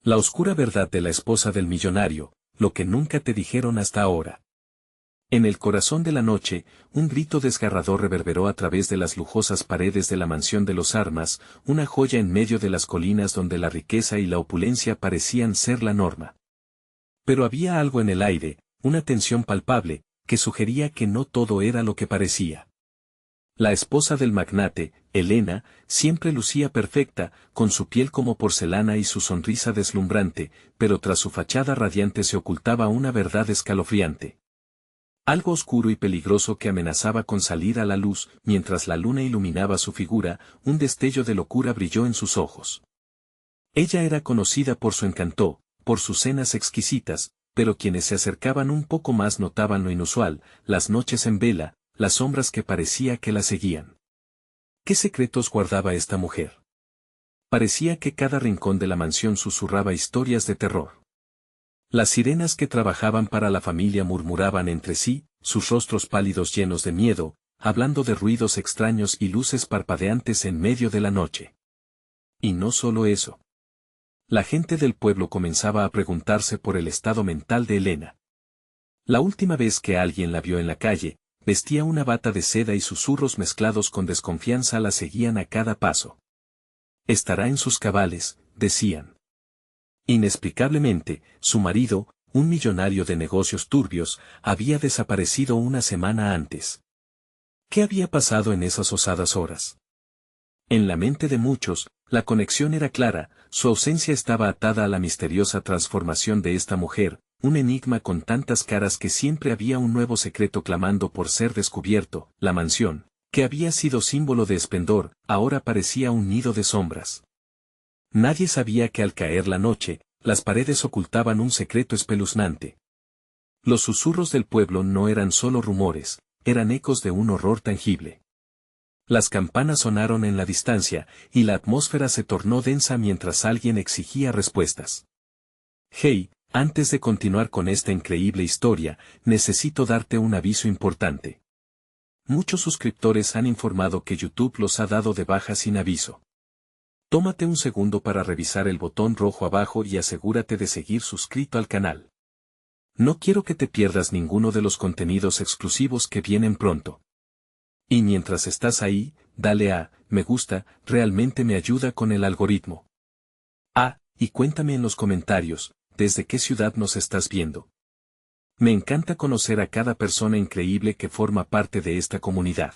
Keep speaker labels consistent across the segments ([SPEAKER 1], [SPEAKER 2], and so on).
[SPEAKER 1] La oscura verdad de la esposa del millonario, lo que nunca te dijeron hasta ahora. En el corazón de la noche, un grito desgarrador reverberó a través de las lujosas paredes de la mansión de los Armas, una joya en medio de las colinas donde la riqueza y la opulencia parecían ser la norma. Pero había algo en el aire, una tensión palpable, que sugería que no todo era lo que parecía. La esposa del magnate, Elena, siempre lucía perfecta, con su piel como porcelana y su sonrisa deslumbrante, pero tras su fachada radiante se ocultaba una verdad escalofriante. Algo oscuro y peligroso que amenazaba con salir a la luz, mientras la luna iluminaba su figura, un destello de locura brilló en sus ojos. Ella era conocida por su encanto, por sus cenas exquisitas, pero quienes se acercaban un poco más notaban lo inusual, las noches en vela, las sombras que parecía que la seguían. ¿Qué secretos guardaba esta mujer? Parecía que cada rincón de la mansión susurraba historias de terror. Las sirenas que trabajaban para la familia murmuraban entre sí, sus rostros pálidos llenos de miedo, hablando de ruidos extraños y luces parpadeantes en medio de la noche. Y no solo eso. La gente del pueblo comenzaba a preguntarse por el estado mental de Elena. La última vez que alguien la vio en la calle, vestía una bata de seda y susurros mezclados con desconfianza la seguían a cada paso. Estará en sus cabales, decían. Inexplicablemente, su marido, un millonario de negocios turbios, había desaparecido una semana antes. ¿Qué había pasado en esas osadas horas? En la mente de muchos, la conexión era clara, su ausencia estaba atada a la misteriosa transformación de esta mujer, un enigma con tantas caras que siempre había un nuevo secreto clamando por ser descubierto. La mansión, que había sido símbolo de esplendor, ahora parecía un nido de sombras. Nadie sabía que al caer la noche, las paredes ocultaban un secreto espeluznante. Los susurros del pueblo no eran solo rumores, eran ecos de un horror tangible. Las campanas sonaron en la distancia, y la atmósfera se tornó densa mientras alguien exigía respuestas. Hey, antes de continuar con esta increíble historia, necesito darte un aviso importante. Muchos suscriptores han informado que YouTube los ha dado de baja sin aviso. Tómate un segundo para revisar el botón rojo abajo y asegúrate de seguir suscrito al canal. No quiero que te pierdas ninguno de los contenidos exclusivos que vienen pronto. Y mientras estás ahí, dale a me gusta, realmente me ayuda con el algoritmo. Y cuéntame en los comentarios, ¿desde qué ciudad nos estás viendo? Me encanta conocer a cada persona increíble que forma parte de esta comunidad.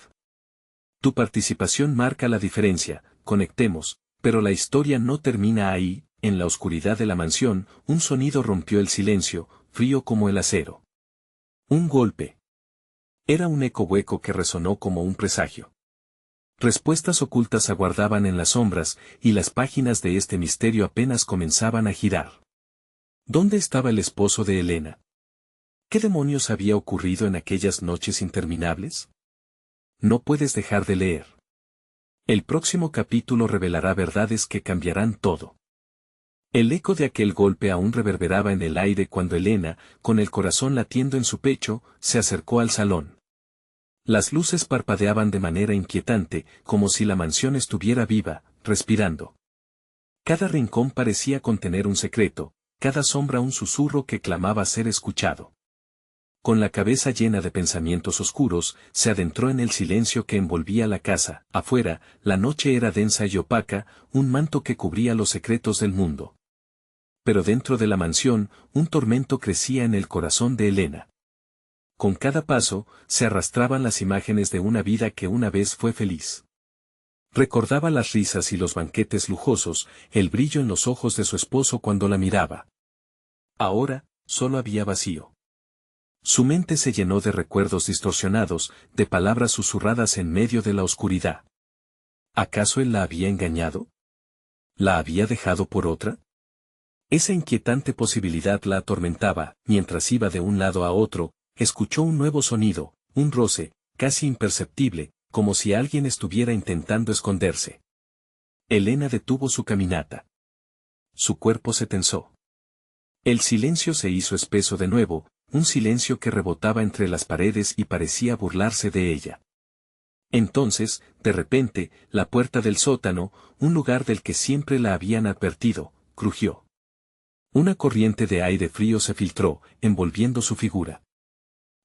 [SPEAKER 1] Tu participación marca la diferencia, conectemos. Pero la historia no termina ahí. En la oscuridad de la mansión, un sonido rompió el silencio, frío como el acero. Un golpe. Era un eco hueco que resonó como un presagio. Respuestas ocultas aguardaban en las sombras, y las páginas de este misterio apenas comenzaban a girar. ¿Dónde estaba el esposo de Elena? ¿Qué demonios había ocurrido en aquellas noches interminables? No puedes dejar de leer. El próximo capítulo revelará verdades que cambiarán todo. El eco de aquel golpe aún reverberaba en el aire cuando Elena, con el corazón latiendo en su pecho, se acercó al salón. Las luces parpadeaban de manera inquietante, como si la mansión estuviera viva, respirando. Cada rincón parecía contener un secreto, cada sombra un susurro que clamaba ser escuchado. Con la cabeza llena de pensamientos oscuros, se adentró en el silencio que envolvía la casa. Afuera, la noche era densa y opaca, un manto que cubría los secretos del mundo. Pero dentro de la mansión, un tormento crecía en el corazón de Elena. Con cada paso, se arrastraban las imágenes de una vida que una vez fue feliz. Recordaba las risas y los banquetes lujosos, el brillo en los ojos de su esposo cuando la miraba. Ahora, solo había vacío. Su mente se llenó de recuerdos distorsionados, de palabras susurradas en medio de la oscuridad. ¿Acaso él la había engañado? ¿La había dejado por otra? Esa inquietante posibilidad la atormentaba. Mientras iba de un lado a otro, escuchó un nuevo sonido, un roce, casi imperceptible, como si alguien estuviera intentando esconderse. Elena detuvo su caminata. Su cuerpo se tensó. El silencio se hizo espeso de nuevo, un silencio que rebotaba entre las paredes y parecía burlarse de ella. Entonces, de repente, la puerta del sótano, un lugar del que siempre la habían advertido, crujió. Una corriente de aire frío se filtró, envolviendo su figura.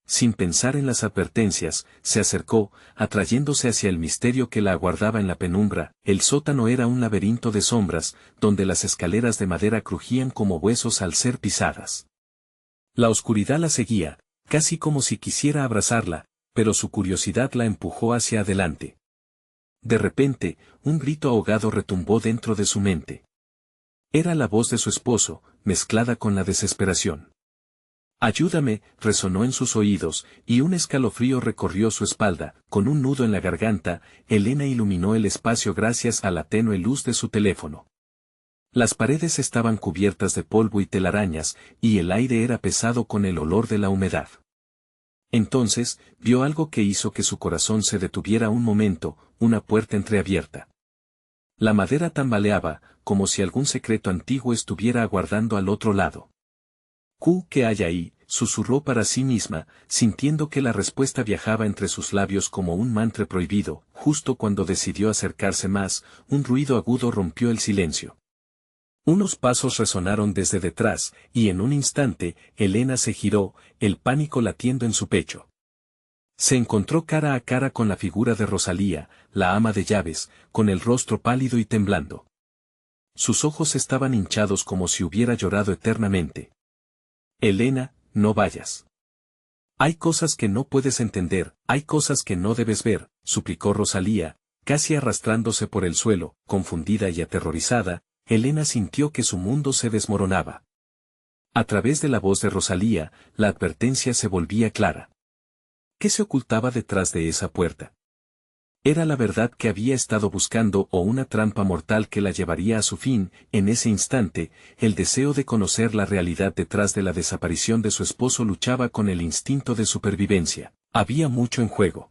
[SPEAKER 1] Sin pensar en las advertencias, se acercó, atrayéndose hacia el misterio que la aguardaba en la penumbra. El sótano era un laberinto de sombras, donde las escaleras de madera crujían como huesos al ser pisadas. La oscuridad la seguía, casi como si quisiera abrazarla, pero su curiosidad la empujó hacia adelante. De repente, un grito ahogado retumbó dentro de su mente. Era la voz de su esposo, mezclada con la desesperación. «Ayúdame», resonó en sus oídos, y un escalofrío recorrió su espalda. Con un nudo en la garganta, Elena iluminó el espacio gracias a la tenue luz de su teléfono. Las paredes estaban cubiertas de polvo y telarañas, y el aire era pesado con el olor de la humedad. Entonces, vio algo que hizo que su corazón se detuviera un momento, una puerta entreabierta. La madera tambaleaba, como si algún secreto antiguo estuviera aguardando al otro lado. «¿Qué hay ahí?», susurró para sí misma, sintiendo que la respuesta viajaba entre sus labios como un mantra prohibido. Justo cuando decidió acercarse más, un ruido agudo rompió el silencio. Unos pasos resonaron desde detrás, y en un instante, Elena se giró, el pánico latiendo en su pecho. Se encontró cara a cara con la figura de Rosalía, la ama de llaves, con el rostro pálido y temblando. Sus ojos estaban hinchados como si hubiera llorado eternamente. «Elena, no vayas. Hay cosas que no puedes entender, hay cosas que no debes ver», suplicó Rosalía, casi arrastrándose por el suelo. Confundida y aterrorizada, Elena sintió que su mundo se desmoronaba. A través de la voz de Rosalía, la advertencia se volvía clara. ¿Qué se ocultaba detrás de esa puerta? ¿Era la verdad que había estado buscando o una trampa mortal que la llevaría a su fin? En ese instante, el deseo de conocer la realidad detrás de la desaparición de su esposo luchaba con el instinto de supervivencia. Había mucho en juego.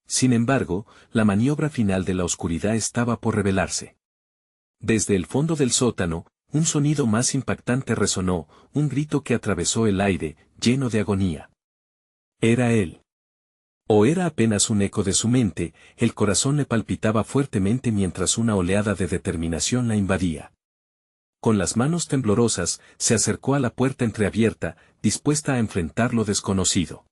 [SPEAKER 1] Sin embargo, la maniobra final de la oscuridad estaba por revelarse. Desde el fondo del sótano, un sonido más impactante resonó, un grito que atravesó el aire, lleno de agonía. Era él. ¿O era apenas un eco de su mente? El corazón le palpitaba fuertemente mientras una oleada de determinación la invadía. Con las manos temblorosas, se acercó a la puerta entreabierta, dispuesta a enfrentar lo desconocido.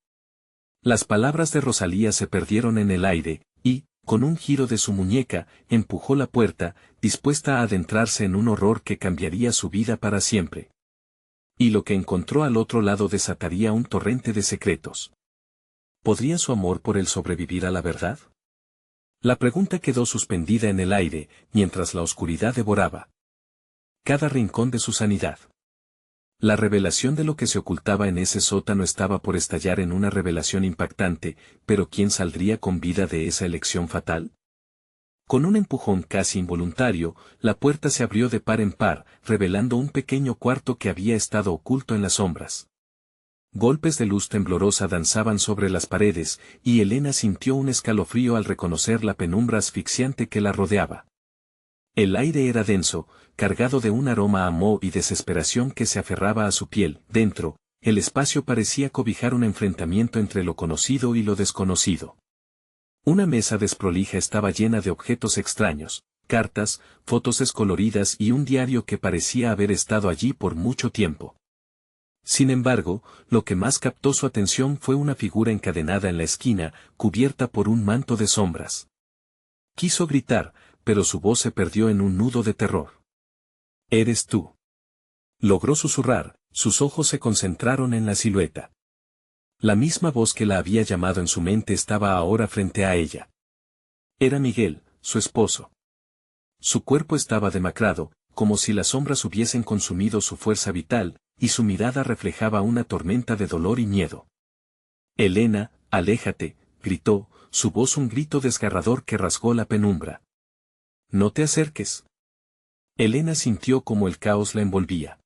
[SPEAKER 1] Las palabras de Rosalía se perdieron en el aire, y, con un giro de su muñeca, empujó la puerta, dispuesta a adentrarse en un horror que cambiaría su vida para siempre. Y lo que encontró al otro lado desataría un torrente de secretos. ¿Podría su amor por él sobrevivir a la verdad? La pregunta quedó suspendida en el aire, mientras la oscuridad devoraba cada rincón de su sanidad. La revelación de lo que se ocultaba en ese sótano estaba por estallar en una revelación impactante, pero ¿quién saldría con vida de esa elección fatal? Con un empujón casi involuntario, la puerta se abrió de par en par, revelando un pequeño cuarto que había estado oculto en las sombras. Golpes de luz temblorosa danzaban sobre las paredes, y Elena sintió un escalofrío al reconocer la penumbra asfixiante que la rodeaba. El aire era denso, cargado de un aroma a moho y desesperación que se aferraba a su piel. Dentro, el espacio parecía cobijar un enfrentamiento entre lo conocido y lo desconocido. Una mesa desprolija estaba llena de objetos extraños, cartas, fotos descoloridas y un diario que parecía haber estado allí por mucho tiempo. Sin embargo, lo que más captó su atención fue una figura encadenada en la esquina, cubierta por un manto de sombras. Quiso gritar, pero su voz se perdió en un nudo de terror. «¿Eres tú?», logró susurrar, sus ojos se concentraron en la silueta. La misma voz que la había llamado en su mente estaba ahora frente a ella. Era Miguel, su esposo. Su cuerpo estaba demacrado, como si las sombras hubiesen consumido su fuerza vital, y su mirada reflejaba una tormenta de dolor y miedo. «Elena, aléjate», gritó, su voz un grito desgarrador que rasgó la penumbra. «No te acerques». Elena sintió como el caos la envolvía.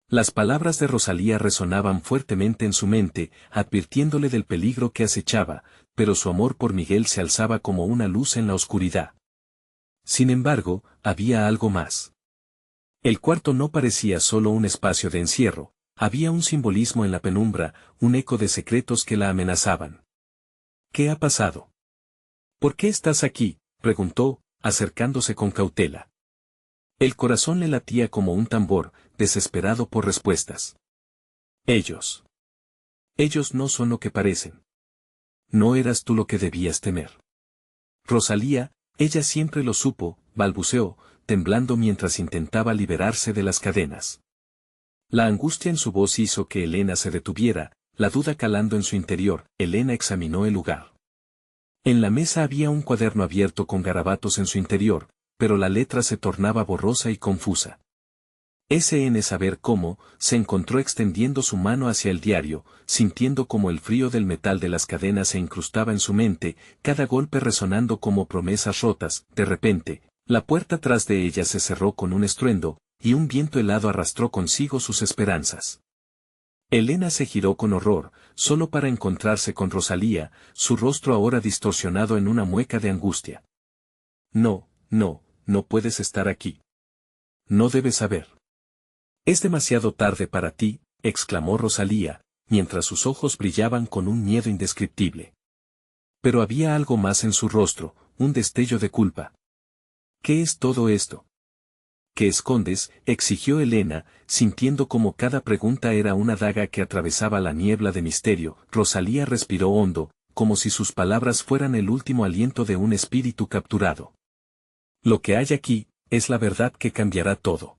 [SPEAKER 1] Las palabras de Rosalía resonaban fuertemente en su mente, advirtiéndole del peligro que acechaba, pero su amor por Miguel se alzaba como una luz en la oscuridad. Sin embargo, había algo más. El cuarto no parecía solo un espacio de encierro, había un simbolismo en la penumbra, un eco de secretos que la amenazaban. «¿Qué ha pasado? ¿Por qué estás aquí?», preguntó, acercándose con cautela. El corazón le latía como un tambor, desesperado por respuestas. Ellos no son lo que parecen. No eras tú lo que debías temer. Rosalía, ella siempre lo supo, balbuceó, temblando mientras intentaba liberarse de las cadenas. La angustia en su voz hizo que Elena se detuviera, la duda calando en su interior. Elena examinó el lugar. En la mesa había un cuaderno abierto con garabatos en su interior, pero la letra se tornaba borrosa y confusa. SN saber cómo, se encontró extendiendo su mano hacia el diario, sintiendo como el frío del metal de las cadenas se incrustaba en su mente, cada golpe resonando como promesas rotas. De repente, la puerta tras de ella se cerró con un estruendo, y un viento helado arrastró consigo sus esperanzas. Elena se giró con horror, solo para encontrarse con Rosalía, su rostro ahora distorsionado en una mueca de angustia. No, no, no puedes estar aquí. No debes saber. Es demasiado tarde para ti, exclamó Rosalía, mientras sus ojos brillaban con un miedo indescriptible. Pero había algo más en su rostro, un destello de culpa. ¿Qué es todo esto? ¿Qué escondes?, exigió Elena, sintiendo como cada pregunta era una daga que atravesaba la niebla de misterio. Rosalía respiró hondo, como si sus palabras fueran el último aliento de un espíritu capturado. Lo que hay aquí, es la verdad que cambiará todo.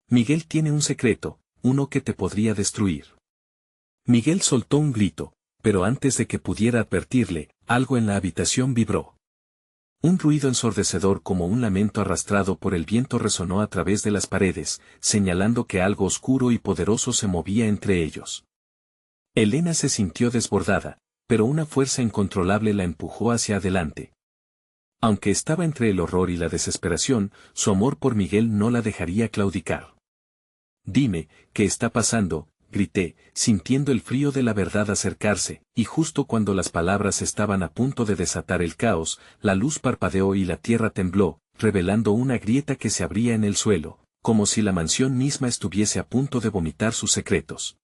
[SPEAKER 1] Miguel tiene un secreto, uno que te podría destruir. Miguel soltó un grito, pero antes de que pudiera advertirle, algo en la habitación vibró. Un ruido ensordecedor como un lamento arrastrado por el viento resonó a través de las paredes, señalando que algo oscuro y poderoso se movía entre ellos. Elena se sintió desbordada, pero una fuerza incontrolable la empujó hacia adelante. Aunque estaba entre el horror y la desesperación, su amor por Miguel no la dejaría claudicar. Dime, ¿qué está pasando?, grité, sintiendo el frío de la verdad acercarse, y justo cuando las palabras estaban a punto de desatar el caos, la luz parpadeó y la tierra tembló, revelando una grieta que se abría en el suelo, como si la mansión misma estuviese a punto de vomitar sus secretos.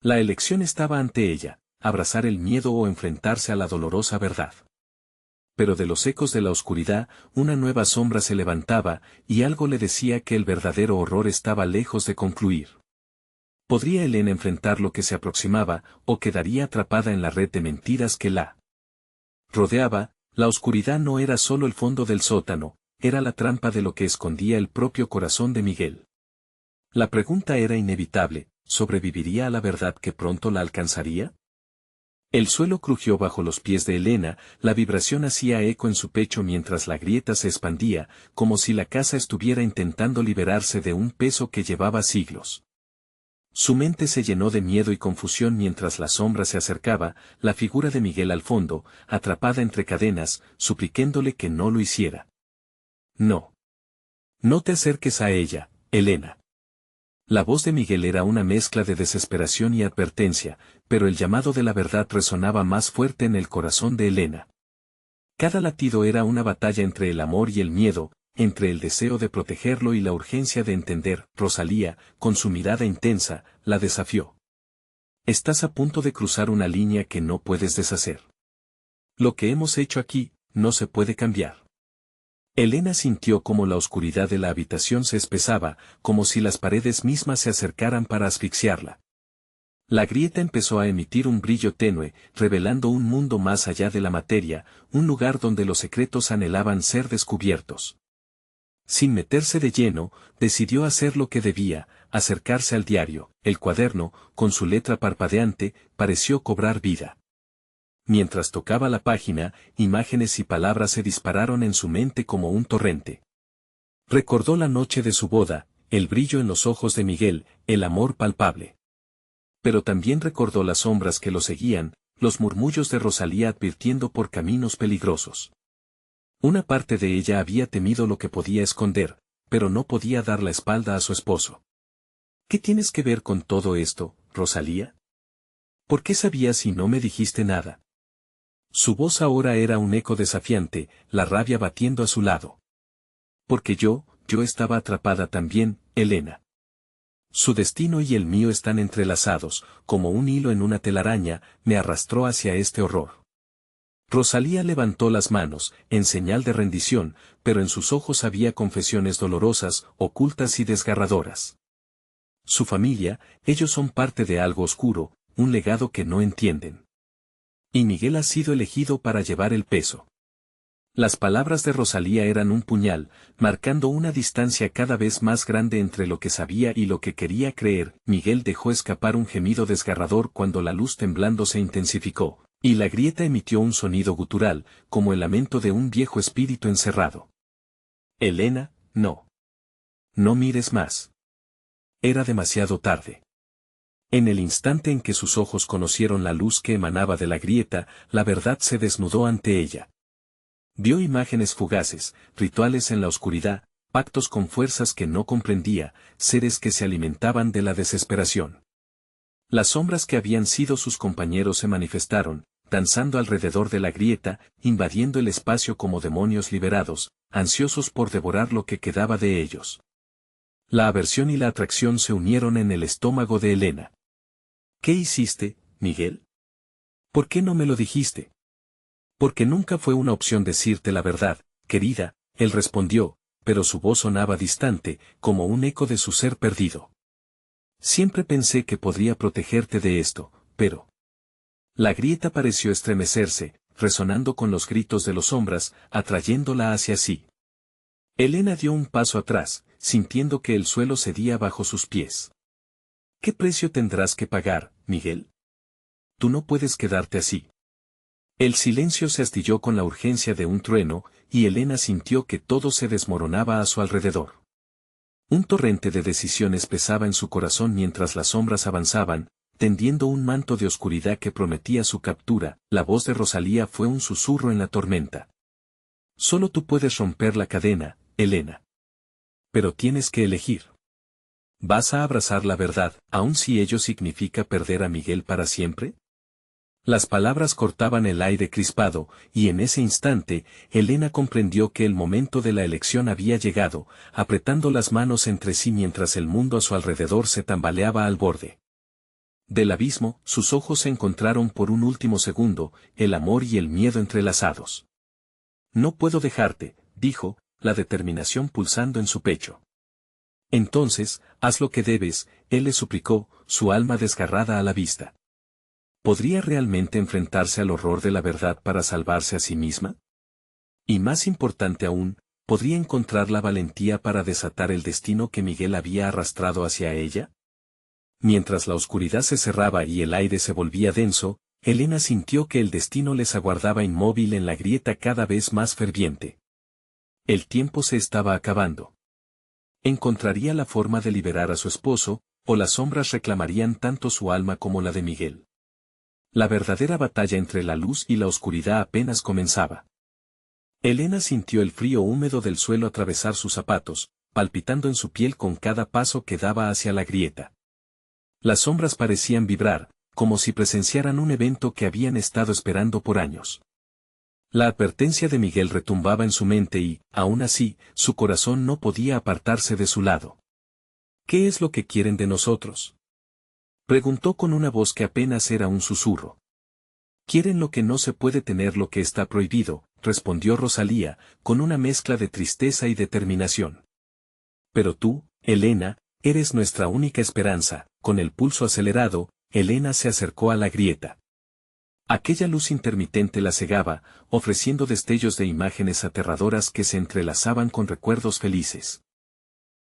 [SPEAKER 1] La elección estaba ante ella, abrazar el miedo o enfrentarse a la dolorosa verdad. Pero de los ecos de la oscuridad, una nueva sombra se levantaba, y algo le decía que el verdadero horror estaba lejos de concluir. ¿Podría Elena enfrentar lo que se aproximaba, o quedaría atrapada en la red de mentiras que la rodeaba? La oscuridad no era solo el fondo del sótano, era la trampa de lo que escondía el propio corazón de Miguel. La pregunta era inevitable, ¿sobreviviría a la verdad que pronto la alcanzaría? El suelo crujió bajo los pies de Elena, la vibración hacía eco en su pecho mientras la grieta se expandía, como si la casa estuviera intentando liberarse de un peso que llevaba siglos. Su mente se llenó de miedo y confusión mientras la sombra se acercaba, la figura de Miguel al fondo, atrapada entre cadenas, suplicándole que no lo hiciera. No. No te acerques a ella, Elena. La voz de Miguel era una mezcla de desesperación y advertencia, pero el llamado de la verdad resonaba más fuerte en el corazón de Elena. Cada latido era una batalla entre el amor y el miedo, entre el deseo de protegerlo y la urgencia de entender. Rosalía, con su mirada intensa, la desafió. Estás a punto de cruzar una línea que no puedes deshacer. Lo que hemos hecho aquí, no se puede cambiar. Elena sintió como la oscuridad de la habitación se espesaba, como si las paredes mismas se acercaran para asfixiarla. La grieta empezó a emitir un brillo tenue, revelando un mundo más allá de la materia, un lugar donde los secretos anhelaban ser descubiertos. Sin meterse de lleno, decidió hacer lo que debía, acercarse al diario. El cuaderno, con su letra parpadeante, pareció cobrar vida. Mientras tocaba la página, imágenes y palabras se dispararon en su mente como un torrente. Recordó la noche de su boda, el brillo en los ojos de Miguel, el amor palpable. Pero también recordó las sombras que lo seguían, los murmullos de Rosalía advirtiendo por caminos peligrosos. Una parte de ella había temido lo que podía esconder, pero no podía dar la espalda a su esposo. ¿Qué tienes que ver con todo esto, Rosalía? ¿Por qué sabías y no me dijiste nada? Su voz ahora era un eco desafiante, la rabia batiendo a su lado. Porque yo estaba atrapada también, Elena. Su destino y el mío están entrelazados, como un hilo en una telaraña, me arrastró hacia este horror. Rosalía levantó las manos, en señal de rendición, pero en sus ojos había confesiones dolorosas, ocultas y desgarradoras. Su familia, ellos son parte de algo oscuro, un legado que no entienden. Y Miguel ha sido elegido para llevar el peso. Las palabras de Rosalía eran un puñal, marcando una distancia cada vez más grande entre lo que sabía y lo que quería creer. Miguel dejó escapar un gemido desgarrador cuando la luz temblando se intensificó, y la grieta emitió un sonido gutural, como el lamento de un viejo espíritu encerrado. Elena, no. No mires más. Era demasiado tarde. En el instante en que sus ojos conocieron la luz que emanaba de la grieta, la verdad se desnudó ante ella. Vio imágenes fugaces, rituales en la oscuridad, pactos con fuerzas que no comprendía, seres que se alimentaban de la desesperación. Las sombras que habían sido sus compañeros se manifestaron, danzando alrededor de la grieta, invadiendo el espacio como demonios liberados, ansiosos por devorar lo que quedaba de ellos. La aversión y la atracción se unieron en el estómago de Elena. ¿Qué hiciste, Miguel? ¿Por qué no me lo dijiste? Porque nunca fue una opción decirte la verdad, querida, él respondió, pero su voz sonaba distante, como un eco de su ser perdido. Siempre pensé que podría protegerte de esto, pero... La grieta pareció estremecerse, resonando con los gritos de los sombras, atrayéndola hacia sí. Elena dio un paso atrás, sintiendo que el suelo cedía bajo sus pies. ¿Qué precio tendrás que pagar, Miguel? Tú no puedes quedarte así. El silencio se astilló con la urgencia de un trueno, y Elena sintió que todo se desmoronaba a su alrededor. Un torrente de decisiones pesaba en su corazón mientras las sombras avanzaban, tendiendo un manto de oscuridad que prometía su captura. La voz de Rosalía fue un susurro en la tormenta. Solo tú puedes romper la cadena, Elena. Pero tienes que elegir. ¿Vas a abrazar la verdad, aun si ello significa perder a Miguel para siempre? Las palabras cortaban el aire crispado, y en ese instante, Elena comprendió que el momento de la elección había llegado, apretando las manos entre sí mientras el mundo a su alrededor se tambaleaba al borde del abismo. Sus ojos se encontraron por un último segundo, el amor y el miedo entrelazados. No puedo dejarte, dijo, la determinación pulsando en su pecho. Entonces, haz lo que debes, él le suplicó, su alma desgarrada a la vista. ¿Podría realmente enfrentarse al horror de la verdad para salvarse a sí misma? Y más importante aún, ¿podría encontrar la valentía para desatar el destino que Miguel había arrastrado hacia ella? Mientras la oscuridad se cerraba y el aire se volvía denso, Elena sintió que el destino les aguardaba inmóvil en la grieta cada vez más ferviente. El tiempo se estaba acabando. ¿Encontraría la forma de liberar a su esposo, o las sombras reclamarían tanto su alma como la de Miguel? La verdadera batalla entre la luz y la oscuridad apenas comenzaba. Elena sintió el frío húmedo del suelo atravesar sus zapatos, palpitando en su piel con cada paso que daba hacia la grieta. Las sombras parecían vibrar, como si presenciaran un evento que habían estado esperando por años. La advertencia de Miguel retumbaba en su mente y, aún así, su corazón no podía apartarse de su lado. ¿Qué es lo que quieren de nosotros?, preguntó con una voz que apenas era un susurro. Quieren lo que no se puede tener, lo que está prohibido, respondió Rosalía, con una mezcla de tristeza y determinación. Pero tú, Elena, eres nuestra única esperanza. Con el pulso acelerado, Elena se acercó a la grieta. Aquella luz intermitente la cegaba, ofreciendo destellos de imágenes aterradoras que se entrelazaban con recuerdos felices.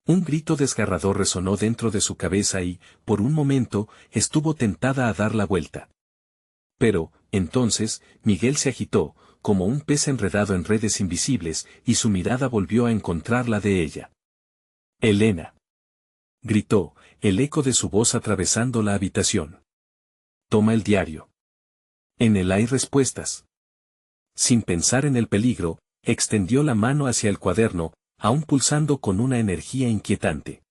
[SPEAKER 1] Un grito desgarrador resonó dentro de su cabeza y, por un momento, estuvo tentada a dar la vuelta. Pero, entonces, Miguel se agitó, como un pez enredado en redes invisibles, y su mirada volvió a encontrar la de ella. «Elena», gritó, el eco de su voz atravesando la habitación. «Toma el diario. En él hay respuestas». Sin pensar en el peligro, extendió la mano hacia el cuaderno, aún pulsando con una energía inquietante.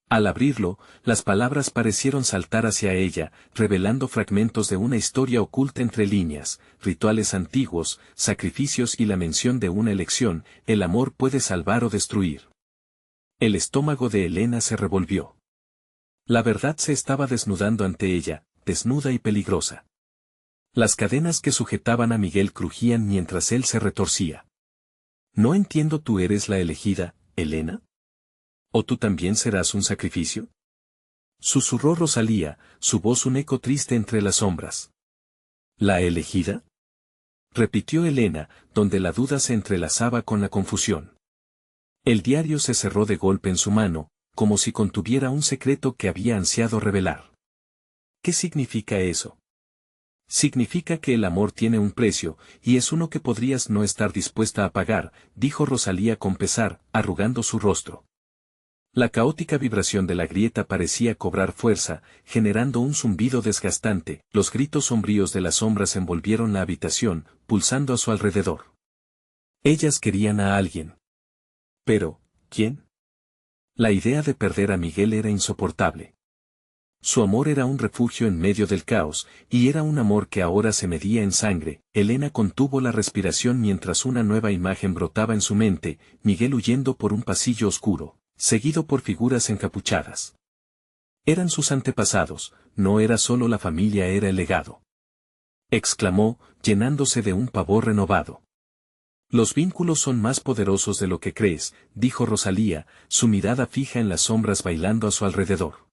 [SPEAKER 1] Al abrirlo, las palabras parecieron saltar hacia ella, revelando fragmentos de una historia oculta entre líneas, rituales antiguos, sacrificios y la mención de una elección: el amor puede salvar o destruir. El estómago de Elena se revolvió. La verdad se estaba desnudando ante ella, desnuda y peligrosa. Las cadenas que sujetaban a Miguel crujían mientras él se retorcía. «No entiendo, ¿tú eres la elegida, Elena? ¿O tú también serás un sacrificio?». Susurró Rosalía, su voz un eco triste entre las sombras. ¿La elegida? Repitió Elena, donde la duda se entrelazaba con la confusión. El diario se cerró de golpe en su mano, como si contuviera un secreto que había ansiado revelar. ¿Qué significa eso? Significa que el amor tiene un precio, y es uno que podrías no estar dispuesta a pagar, dijo Rosalía con pesar, arrugando su rostro. La caótica vibración de la grieta parecía cobrar fuerza, generando un zumbido desgastante, los gritos sombríos de las sombras envolvieron la habitación, pulsando a su alrededor. Ellas querían a alguien. Pero, ¿quién? La idea de perder a Miguel era insoportable. Su amor era un refugio en medio del caos, y era un amor que ahora se medía en sangre. Elena contuvo la respiración mientras una nueva imagen brotaba en su mente, Miguel huyendo por un pasillo oscuro, seguido por figuras encapuchadas. Eran sus antepasados, no era solo la familia, era el legado. Exclamó, llenándose de un pavor renovado. Los vínculos son más poderosos de lo que crees, dijo Rosalía, su mirada fija en las sombras bailando a su alrededor.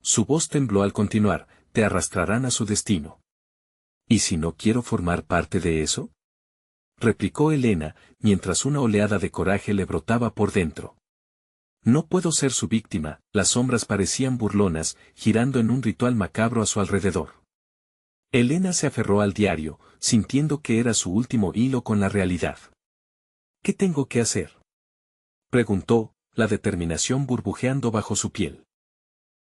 [SPEAKER 1] Su voz tembló al continuar, te arrastrarán a su destino. ¿Y si no quiero formar parte de eso? Replicó Elena, mientras una oleada de coraje le brotaba por dentro. No puedo ser su víctima, las sombras parecían burlonas, girando en un ritual macabro a su alrededor. Elena se aferró al diario, sintiendo que era su último hilo con la realidad. ¿Qué tengo que hacer? Preguntó, la determinación burbujeando bajo su piel.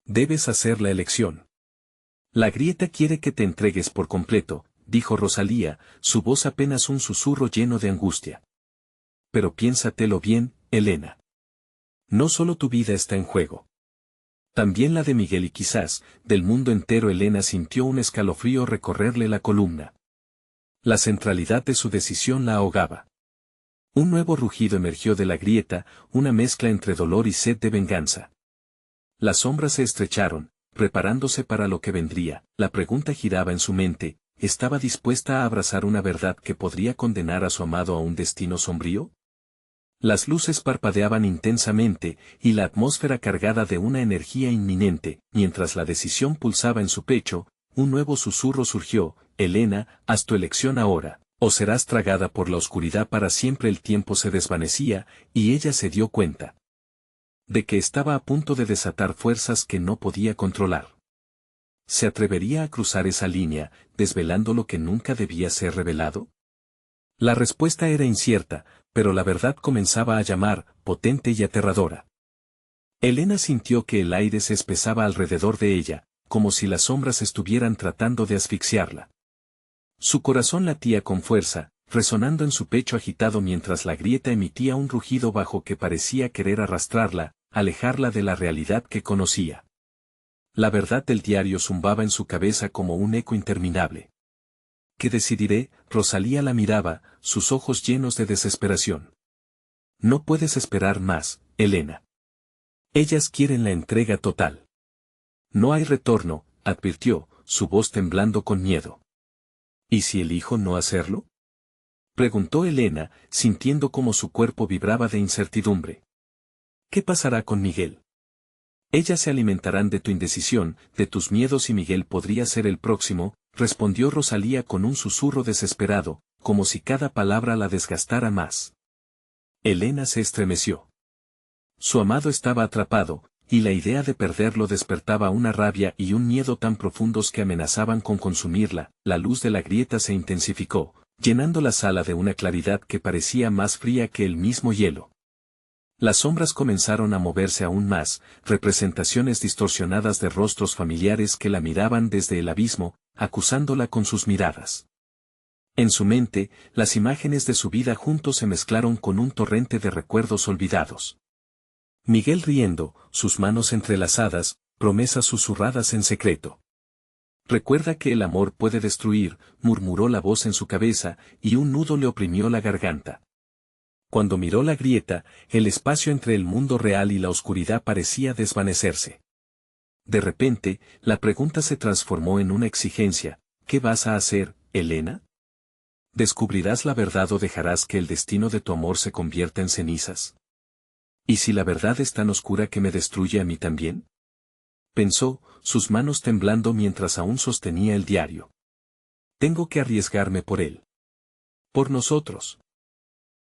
[SPEAKER 1] Debes hacer la elección. La grieta quiere que te entregues por completo, dijo Rosalía, su voz apenas un susurro lleno de angustia. Pero piénsatelo bien, Elena. No solo tu vida está en juego. También la de Miguel y quizás, del mundo entero. Elena sintió un escalofrío recorrerle la columna. La centralidad de su decisión la ahogaba. Un nuevo rugido emergió de la grieta, una mezcla entre dolor y sed de venganza. Las sombras se estrecharon, preparándose para lo que vendría. La pregunta giraba en su mente, ¿estaba dispuesta a abrazar una verdad que podría condenar a su amado a un destino sombrío? Las luces parpadeaban intensamente, y la atmósfera cargada de una energía inminente. Mientras la decisión pulsaba en su pecho, un nuevo susurro surgió, Elena, haz tu elección ahora, o serás tragada por la oscuridad para siempre. El tiempo se desvanecía, y ella se dio cuenta de que estaba a punto de desatar fuerzas que no podía controlar. ¿Se atrevería a cruzar esa línea, desvelando lo que nunca debía ser revelado? La respuesta era incierta, pero la verdad comenzaba a llamar, potente y aterradora. Elena sintió que el aire se espesaba alrededor de ella, como si las sombras estuvieran tratando de asfixiarla. Su corazón latía con fuerza, resonando en su pecho agitado mientras la grieta emitía un rugido bajo que parecía querer arrastrarla, alejarla de la realidad que conocía. La verdad del diario zumbaba en su cabeza como un eco interminable. ¿Qué decidiré? Rosalía la miraba, sus ojos llenos de desesperación. No puedes esperar más, Elena. Ellas quieren la entrega total. No hay retorno, advirtió, su voz temblando con miedo. ¿Y si elijo no hacerlo? Preguntó Elena, sintiendo como su cuerpo vibraba de incertidumbre. ¿Qué pasará con Miguel? Ellas se alimentarán de tu indecisión, de tus miedos, y Miguel podría ser el próximo, respondió Rosalía con un susurro desesperado, como si cada palabra la desgastara más. Elena se estremeció. Su amado estaba atrapado, y la idea de perderlo despertaba una rabia y un miedo tan profundos que amenazaban con consumirla. La luz de la grieta se intensificó, llenando la sala de una claridad que parecía más fría que el mismo hielo. Las sombras comenzaron a moverse aún más, representaciones distorsionadas de rostros familiares que la miraban desde el abismo, acusándola con sus miradas. En su mente, las imágenes de su vida juntos se mezclaron con un torrente de recuerdos olvidados. Miguel riendo, sus manos entrelazadas, promesas susurradas en secreto. Recuerda que el amor puede destruir, murmuró la voz en su cabeza, y un nudo le oprimió la garganta. Cuando miró la grieta, el espacio entre el mundo real y la oscuridad parecía desvanecerse. De repente, la pregunta se transformó en una exigencia, ¿qué vas a hacer, Elena? ¿Descubrirás la verdad o dejarás que el destino de tu amor se convierta en cenizas? ¿Y si la verdad es tan oscura que me destruye a mí también? Pensó, sus manos temblando mientras aún sostenía el diario. Tengo que arriesgarme por él. Por nosotros.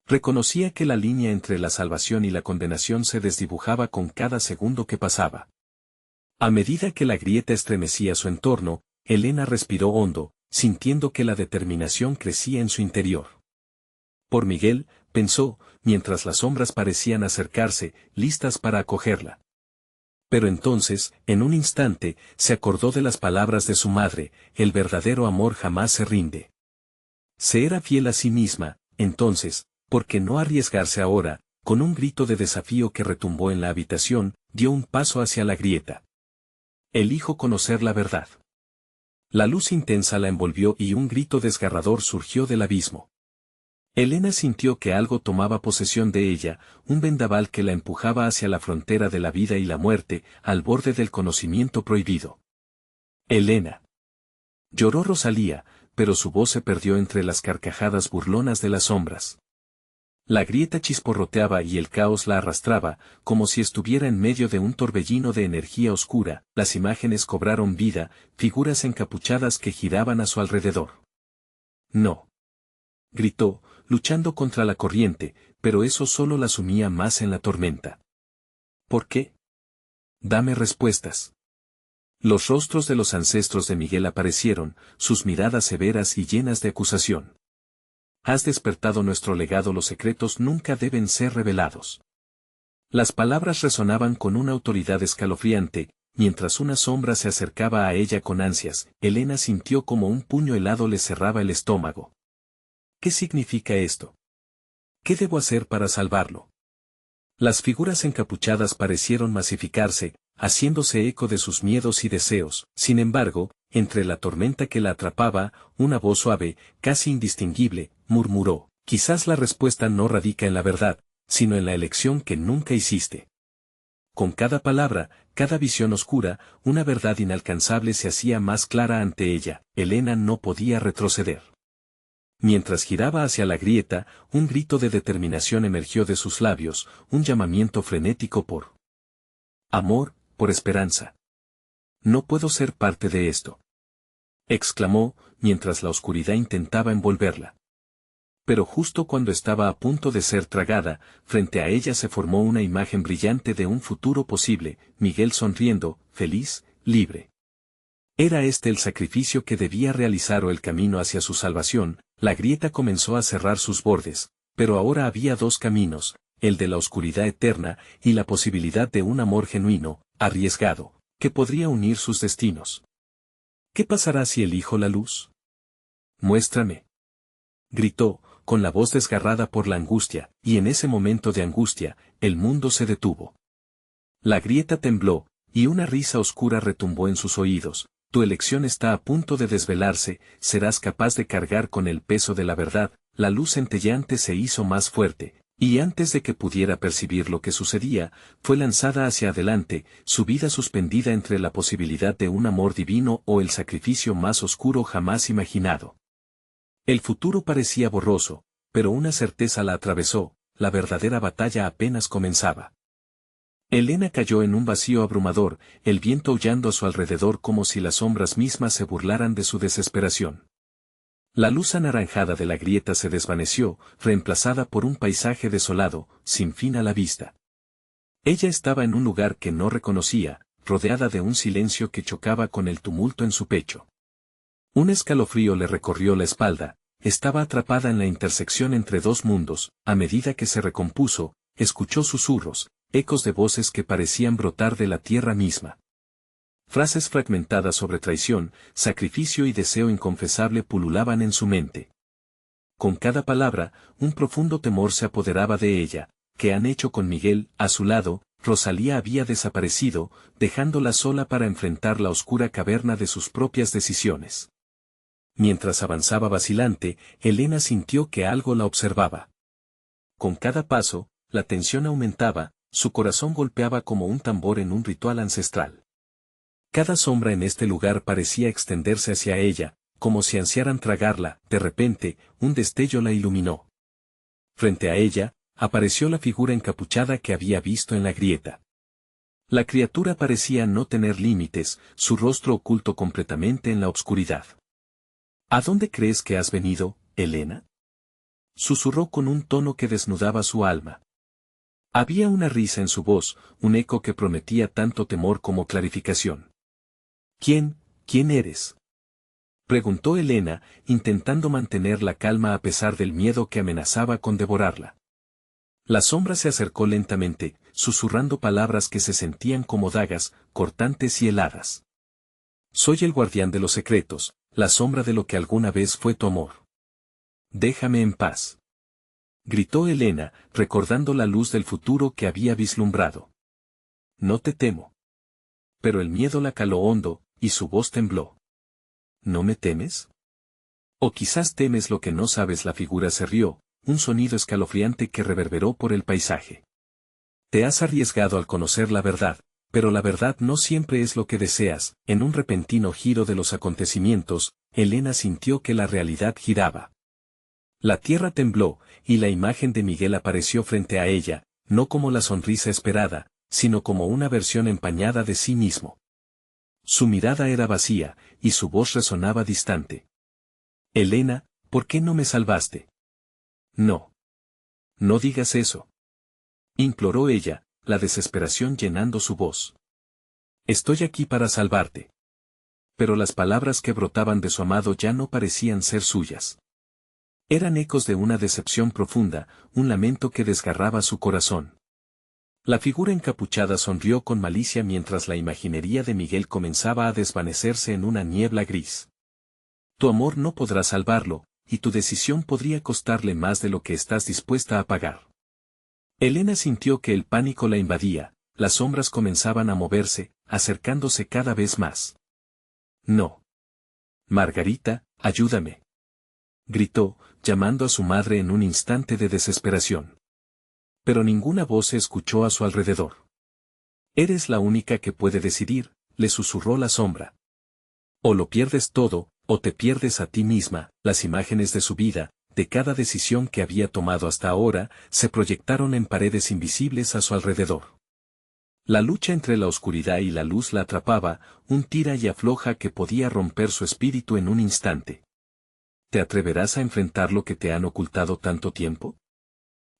[SPEAKER 1] Reconocía que la línea entre la salvación y la condenación se desdibujaba con cada segundo que pasaba. A medida que la grieta estremecía su entorno, Elena respiró hondo, sintiendo que la determinación crecía en su interior. Por Miguel, pensó, mientras las sombras parecían acercarse, listas para acogerla. Pero entonces, en un instante, se acordó de las palabras de su madre: el verdadero amor jamás se rinde. Se era fiel a sí misma, entonces, ¿por qué no arriesgarse ahora? Con un grito de desafío que retumbó en la habitación, dio un paso hacia la grieta. Elijo conocer la verdad. La luz intensa la envolvió y un grito desgarrador surgió del abismo. Elena sintió que algo tomaba posesión de ella, un vendaval que la empujaba hacia la frontera de la vida y la muerte, al borde del conocimiento prohibido. Elena. Lloró Rosalía, pero su voz se perdió entre las carcajadas burlonas de las sombras. La grieta chisporroteaba y el caos la arrastraba, como si estuviera en medio de un torbellino de energía oscura. Las imágenes cobraron vida, figuras encapuchadas que giraban a su alrededor. No. Gritó, luchando contra la corriente, pero eso solo la sumía más en la tormenta. ¿Por qué? Dame respuestas. Los rostros de los ancestros de Miguel aparecieron, sus miradas severas y llenas de acusación. Has despertado nuestro legado, los secretos nunca deben ser revelados. Las palabras resonaban con una autoridad escalofriante, mientras una sombra se acercaba a ella con ansias. Elena sintió como un puño helado le cerraba el estómago. ¿Qué significa esto? ¿Qué debo hacer para salvarlo? Las figuras encapuchadas parecieron masificarse, haciéndose eco de sus miedos y deseos. Sin embargo, entre la tormenta que la atrapaba, una voz suave, casi indistinguible, murmuró: quizás la respuesta no radica en la verdad, sino en la elección que nunca hiciste. Con cada palabra, cada visión oscura, una verdad inalcanzable se hacía más clara ante ella. Elena no podía retroceder. Mientras giraba hacia la grieta, un grito de determinación emergió de sus labios, un llamamiento frenético por amor, por esperanza. No puedo ser parte de esto, exclamó, mientras la oscuridad intentaba envolverla. Pero justo cuando estaba a punto de ser tragada, frente a ella se formó una imagen brillante de un futuro posible: Miguel sonriendo, feliz, libre. ¿Era este el sacrificio que debía realizar o el camino hacia su salvación? La grieta comenzó a cerrar sus bordes, pero ahora había dos caminos: el de la oscuridad eterna y la posibilidad de un amor genuino, arriesgado, que podría unir sus destinos. ¿Qué pasará si elijo la luz? Muéstrame. Gritó, con la voz desgarrada por la angustia, y en ese momento de angustia, el mundo se detuvo. La grieta tembló, y una risa oscura retumbó en sus oídos. Tu elección está a punto de desvelarse, serás capaz de cargar con el peso de la verdad. La luz centelleante se hizo más fuerte, y antes de que pudiera percibir lo que sucedía, fue lanzada hacia adelante, su vida suspendida entre la posibilidad de un amor divino o el sacrificio más oscuro jamás imaginado. El futuro parecía borroso, pero una certeza la atravesó: la verdadera batalla apenas comenzaba. Elena cayó en un vacío abrumador, el viento aullando a su alrededor como si las sombras mismas se burlaran de su desesperación. La luz anaranjada de la grieta se desvaneció, reemplazada por un paisaje desolado, sin fin a la vista. Ella estaba en un lugar que no reconocía, rodeada de un silencio que chocaba con el tumulto en su pecho. Un escalofrío le recorrió la espalda, estaba atrapada en la intersección entre dos mundos. A medida que se recompuso, escuchó susurros, ecos de voces que parecían brotar de la tierra misma. Frases fragmentadas sobre traición, sacrificio y deseo inconfesable pululaban en su mente. Con cada palabra, un profundo temor se apoderaba de ella. ¿Qué han hecho con Miguel? A su lado, Rosalía había desaparecido, dejándola sola para enfrentar la oscura caverna de sus propias decisiones. Mientras avanzaba vacilante, Elena sintió que algo la observaba. Con cada paso, la tensión aumentaba, su corazón golpeaba como un tambor en un ritual ancestral. Cada sombra en este lugar parecía extenderse hacia ella, como si ansiaran tragarla. De repente, un destello la iluminó. Frente a ella, apareció la figura encapuchada que había visto en la grieta. La criatura parecía no tener límites, su rostro oculto completamente en la oscuridad. ¿A dónde crees que has venido, Elena? Susurró con un tono que desnudaba su alma. Había una risa en su voz, un eco que prometía tanto temor como clarificación. ¿Quién eres? Preguntó Elena, intentando mantener la calma a pesar del miedo que amenazaba con devorarla. La sombra se acercó lentamente, susurrando palabras que se sentían como dagas, cortantes y heladas. Soy el guardián de los secretos, la sombra de lo que alguna vez fue tu amor. Déjame en paz. Gritó Elena, recordando la luz del futuro que había vislumbrado. No te temo. Pero el miedo la caló hondo, y su voz tembló. ¿No me temes? O quizás temes lo que no sabes. La figura se rió, un sonido escalofriante que reverberó por el paisaje. Te has arriesgado al conocer la verdad, pero la verdad no siempre es lo que deseas. En un repentino giro de los acontecimientos, Elena sintió que la realidad giraba. La tierra tembló, y la imagen de Miguel apareció frente a ella, no como la sonrisa esperada, sino como una versión empañada de sí mismo. Su mirada era vacía, y su voz resonaba distante. Elena, ¿por qué no me salvaste? No. No digas eso. Imploró ella, la desesperación llenando su voz. Estoy aquí para salvarte. Pero las palabras que brotaban de su amado ya no parecían ser suyas. Eran ecos de una decepción profunda, un lamento que desgarraba su corazón. La figura encapuchada sonrió con malicia mientras la imaginería de Miguel comenzaba a desvanecerse en una niebla gris. Tu amor no podrá salvarlo, y tu decisión podría costarle más de lo que estás dispuesta a pagar. Elena sintió que el pánico la invadía, las sombras comenzaban a moverse, acercándose cada vez más. No. Margarita, ayúdame. Gritó, llamando a su madre en un instante de desesperación. Pero ninguna voz se escuchó a su alrededor. Eres la única que puede decidir, le susurró la sombra. O lo pierdes todo, o te pierdes a ti misma. Las imágenes de su vida, de cada decisión que había tomado hasta ahora, se proyectaron en paredes invisibles a su alrededor. La lucha entre la oscuridad y la luz la atrapaba, un tira y afloja que podía romper su espíritu en un instante. ¿Te atreverás a enfrentar lo que te han ocultado tanto tiempo?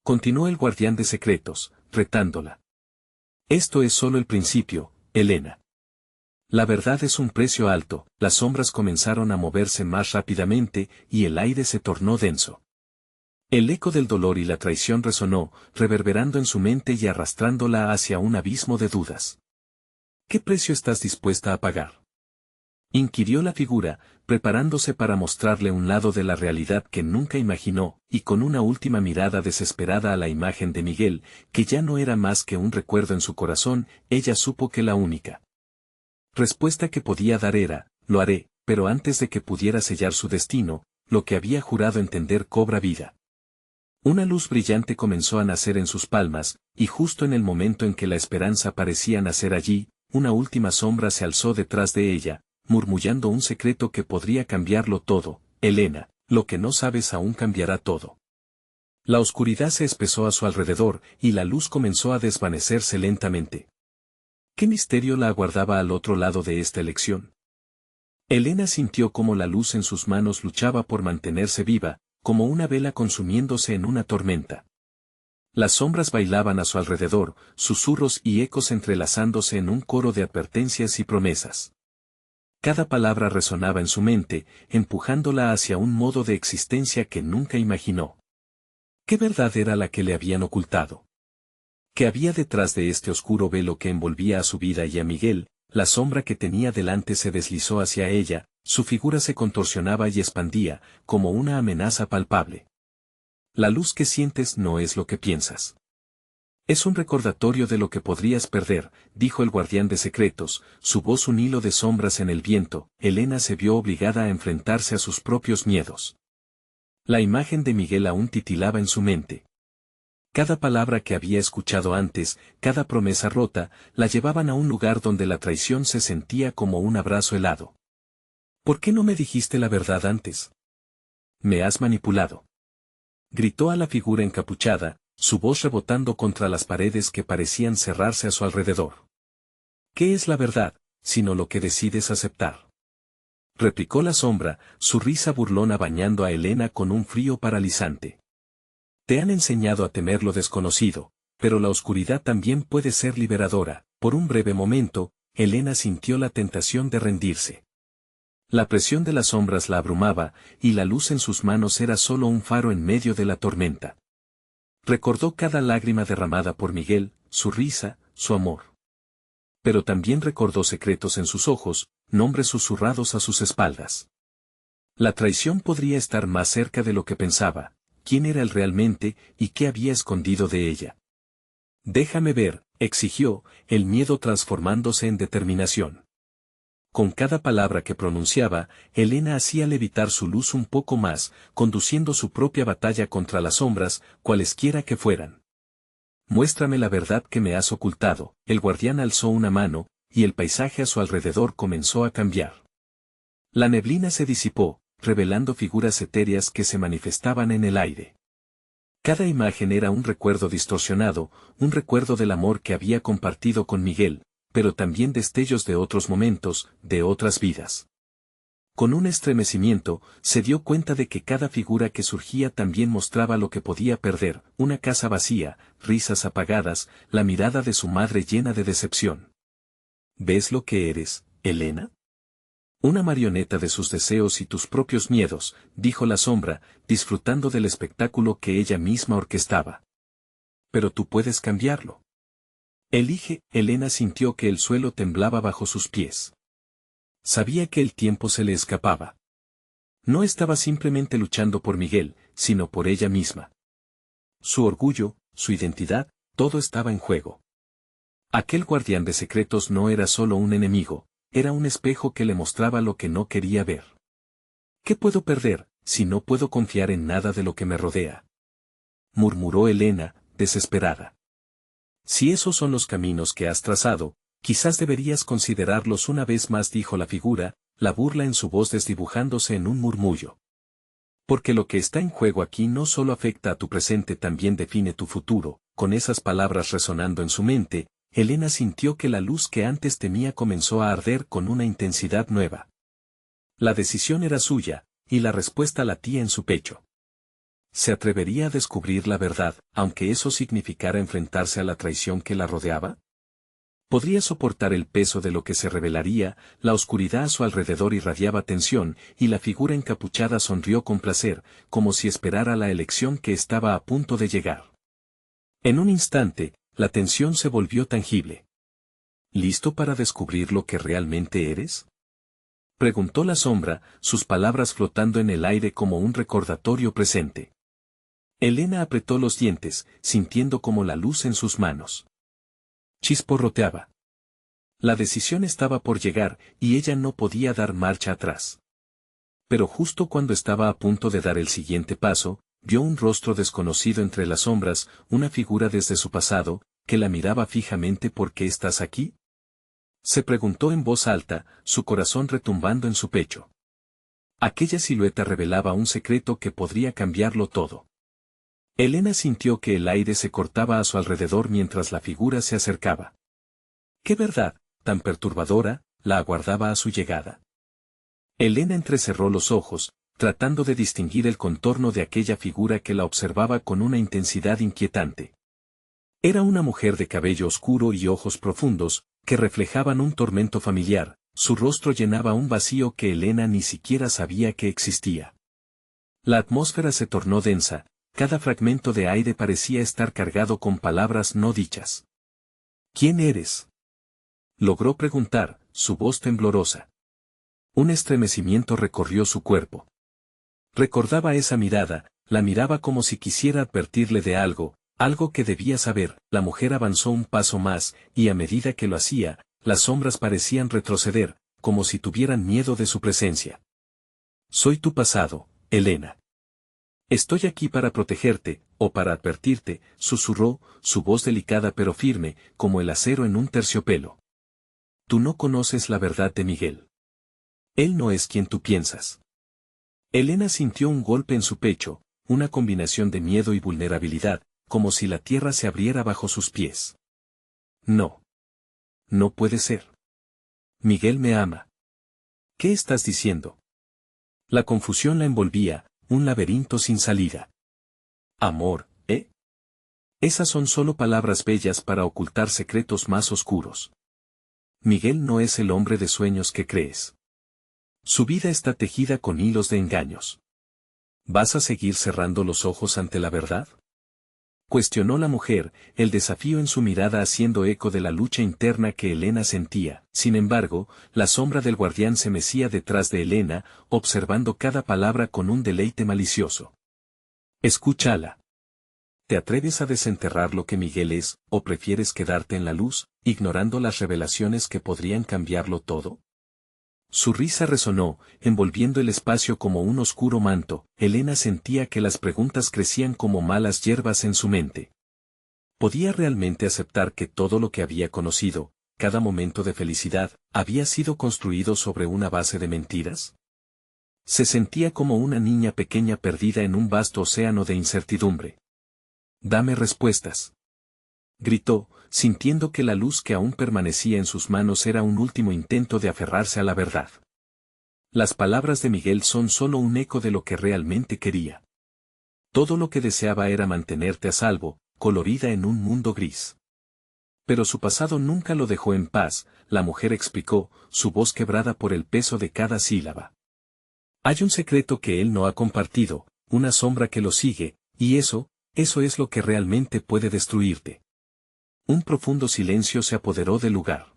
[SPEAKER 1] Continuó el guardián de secretos, retándola. Esto es solo el principio, Elena. La verdad es un precio alto. Las sombras comenzaron a moverse más rápidamente, y el aire se tornó denso. El eco del dolor y la traición resonó, reverberando en su mente y arrastrándola hacia un abismo de dudas. ¿Qué precio estás dispuesta a pagar? Inquirió la figura, preparándose para mostrarle un lado de la realidad que nunca imaginó, y con una última mirada desesperada a la imagen de Miguel, que ya no era más que un recuerdo en su corazón, ella supo que la única respuesta que podía dar era, lo haré, pero antes de que pudiera sellar su destino, lo que había jurado entender cobra vida. Una luz brillante comenzó a nacer en sus palmas, y justo en el momento en que la esperanza parecía nacer allí, una última sombra se alzó detrás de ella, murmullando un secreto que podría cambiarlo todo. Elena, lo que no sabes aún cambiará todo. La oscuridad se espesó a su alrededor, y la luz comenzó a desvanecerse lentamente. ¿Qué misterio la aguardaba al otro lado de esta elección? Elena sintió cómo la luz en sus manos luchaba por mantenerse viva, como una vela consumiéndose en una tormenta. Las sombras bailaban a su alrededor, susurros y ecos entrelazándose en un coro de advertencias y promesas. Cada palabra resonaba en su mente, empujándola hacia un modo de existencia que nunca imaginó. ¿Qué verdad era la que le habían ocultado? ¿Qué había detrás de este oscuro velo que envolvía a su vida y a Miguel? La sombra que tenía delante se deslizó hacia ella, su figura se contorsionaba y expandía, como una amenaza palpable. La luz que sientes no es lo que piensas. Es un recordatorio de lo que podrías perder, dijo el guardián de secretos, su voz un hilo de sombras en el viento. Elena se vio obligada a enfrentarse a sus propios miedos. La imagen de Miguel aún titilaba en su mente. Cada palabra que había escuchado antes, cada promesa rota, la llevaban a un lugar donde la traición se sentía como un abrazo helado. ¿Por qué no me dijiste la verdad antes? Me has manipulado. Gritó a la figura encapuchada, su voz rebotando contra las paredes que parecían cerrarse a su alrededor. ¿Qué es la verdad, sino lo que decides aceptar? Replicó la sombra, su risa burlona bañando a Elena con un frío paralizante. Te han enseñado a temer lo desconocido, pero la oscuridad también puede ser liberadora. Por un breve momento, Elena sintió la tentación de rendirse. La presión de las sombras la abrumaba, y la luz en sus manos era solo un faro en medio de la tormenta. Recordó cada lágrima derramada por Miguel, su risa, su amor. Pero también recordó secretos en sus ojos, nombres susurrados a sus espaldas. La traición podría estar más cerca de lo que pensaba. ¿Quién era él realmente y qué había escondido de ella? Déjame ver, exigió, el miedo transformándose en determinación. Con cada palabra que pronunciaba, Elena hacía levitar su luz un poco más, conduciendo su propia batalla contra las sombras, cualesquiera que fueran. Muéstrame la verdad que me has ocultado. El guardián alzó una mano, y el paisaje a su alrededor comenzó a cambiar. La neblina se disipó, revelando figuras etéreas que se manifestaban en el aire. Cada imagen era un recuerdo distorsionado, un recuerdo del amor que había compartido con Miguel, pero también destellos de otros momentos, de otras vidas. Con un estremecimiento, se dio cuenta de que cada figura que surgía también mostraba lo que podía perder, una casa vacía, risas apagadas, la mirada de su madre llena de decepción. ¿Ves lo que eres, Elena? Una marioneta de sus deseos y tus propios miedos, dijo la sombra, disfrutando del espectáculo que ella misma orquestaba. Pero tú puedes cambiarlo. Elige. Elena sintió que el suelo temblaba bajo sus pies. Sabía que el tiempo se le escapaba. No estaba simplemente luchando por Miguel, sino por ella misma. Su orgullo, su identidad, todo estaba en juego. Aquel guardián de secretos no era solo un enemigo, era un espejo que le mostraba lo que no quería ver. ¿Qué puedo perder, si no puedo confiar en nada de lo que me rodea? Murmuró Elena, desesperada. Si esos son los caminos que has trazado, quizás deberías considerarlos una vez más, dijo la figura, la burla en su voz desdibujándose en un murmullo. Porque lo que está en juego aquí no solo afecta a tu presente, también define tu futuro. Con esas palabras resonando en su mente, Elena sintió que la luz que antes temía comenzó a arder con una intensidad nueva. La decisión era suya, y la respuesta latía en su pecho. ¿Se atrevería a descubrir la verdad, aunque eso significara enfrentarse a la traición que la rodeaba? ¿Podría soportar el peso de lo que se revelaría? La oscuridad a su alrededor irradiaba tensión, y la figura encapuchada sonrió con placer, como si esperara la elección que estaba a punto de llegar. En un instante, la tensión se volvió tangible. ¿Listo para descubrir lo que realmente eres? Preguntó la sombra, sus palabras flotando en el aire como un recordatorio presente. Elena apretó los dientes, sintiendo como la luz en sus manos chisporroteaba. La decisión estaba por llegar, y ella no podía dar marcha atrás. Pero justo cuando estaba a punto de dar el siguiente paso, vio un rostro desconocido entre las sombras, una figura desde su pasado, que la miraba fijamente. ¿Por qué estás aquí?, se preguntó en voz alta, su corazón retumbando en su pecho. Aquella silueta revelaba un secreto que podría cambiarlo todo. Elena sintió que el aire se cortaba a su alrededor mientras la figura se acercaba. ¿Qué verdad, tan perturbadora, la aguardaba a su llegada? Elena entrecerró los ojos, tratando de distinguir el contorno de aquella figura que la observaba con una intensidad inquietante. Era una mujer de cabello oscuro y ojos profundos, que reflejaban un tormento familiar. Su rostro llenaba un vacío que Elena ni siquiera sabía que existía. La atmósfera se tornó densa. Cada fragmento de aire parecía estar cargado con palabras no dichas. ¿Quién eres?, logró preguntar, su voz temblorosa. Un estremecimiento recorrió su cuerpo. Recordaba esa mirada, la miraba como si quisiera advertirle de algo, algo que debía saber. La mujer avanzó un paso más, y a medida que lo hacía, las sombras parecían retroceder, como si tuvieran miedo de su presencia. Soy tu pasado, Elena. Estoy aquí para protegerte, o para advertirte, susurró, su voz delicada pero firme, como el acero en un terciopelo. Tú no conoces la verdad de Miguel. Él no es quien tú piensas. Elena sintió un golpe en su pecho, una combinación de miedo y vulnerabilidad, como si la tierra se abriera bajo sus pies. No. no puede ser. Miguel me ama. ¿Qué estás diciendo? La confusión la envolvía, un laberinto sin salida. Amor, ¿eh? Esas son solo palabras bellas para ocultar secretos más oscuros. Miguel no es el hombre de sueños que crees. Su vida está tejida con hilos de engaños. ¿Vas a seguir cerrando los ojos ante la verdad? Cuestionó la mujer, el desafío en su mirada haciendo eco de la lucha interna que Elena sentía. Sin embargo, la sombra del guardián se mecía detrás de Elena, observando cada palabra con un deleite malicioso. Escúchala. ¿Te atreves a desenterrar lo que Miguel es, o prefieres quedarte en la luz, ignorando las revelaciones que podrían cambiarlo todo? Su risa resonó, envolviendo el espacio como un oscuro manto. Elena sentía que las preguntas crecían como malas hierbas en su mente. ¿Podía realmente aceptar que todo lo que había conocido, cada momento de felicidad, había sido construido sobre una base de mentiras? Se sentía como una niña pequeña perdida en un vasto océano de incertidumbre. «Dame respuestas», gritó, sintiendo que la luz que aún permanecía en sus manos era un último intento de aferrarse a la verdad. Las palabras de Miguel son solo un eco de lo que realmente quería. Todo lo que deseaba era mantenerte a salvo, colorida en un mundo gris. Pero su pasado nunca lo dejó en paz, la mujer explicó, su voz quebrada por el peso de cada sílaba. Hay un secreto que él no ha compartido, una sombra que lo sigue, y eso es lo que realmente puede destruirte. Un profundo silencio se apoderó del lugar.